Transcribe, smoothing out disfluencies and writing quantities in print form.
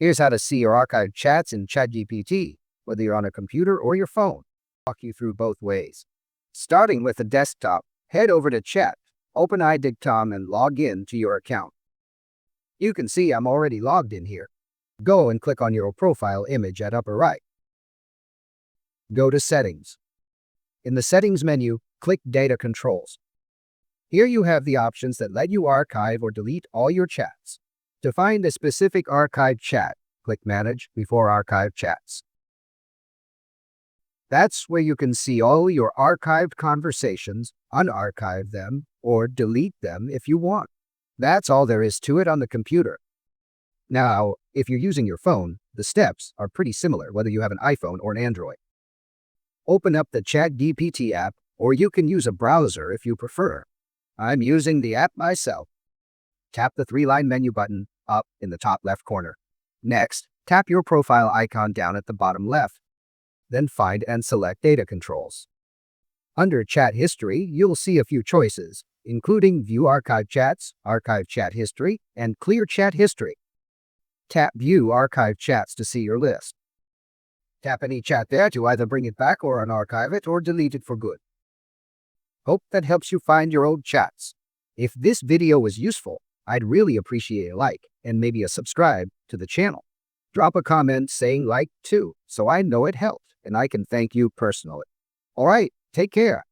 Here's how to see your archived chats in ChatGPT, whether you're on a computer or your phone. I'll walk you through both ways. Starting with the desktop, head over to Chat, open iDictom and log in to your account. You can see I'm already logged in here. Go and click on your profile image at upper right. Go to Settings. In the Settings menu, click Data Controls. Here you have the options that let you archive or delete all your chats. To find a specific archived chat, click Manage before Archived Chats. That's where you can see all your archived conversations, unarchive them, or delete them if you want. That's all there is to it on the computer. Now, if you're using your phone, the steps are pretty similar whether you have an iPhone or an Android. Open up the ChatGPT app, or you can use a browser if you prefer. I'm using the app myself. Tap the three-line menu button up in the top left corner. Next, tap your profile icon down at the bottom left. Then find and select Data Controls. Under Chat History, you'll see a few choices, including View Archived Chats, Archive Chat History, and Clear Chat History. Tap View Archived Chats to see your list. Tap any chat there to either bring it back or unarchive it or delete it for good. Hope that helps you find your old chats. If this video was useful, I'd really appreciate a like and maybe a subscribe to the channel. Drop a comment saying like too, so I know it helped and I can thank you personally. All right, take care.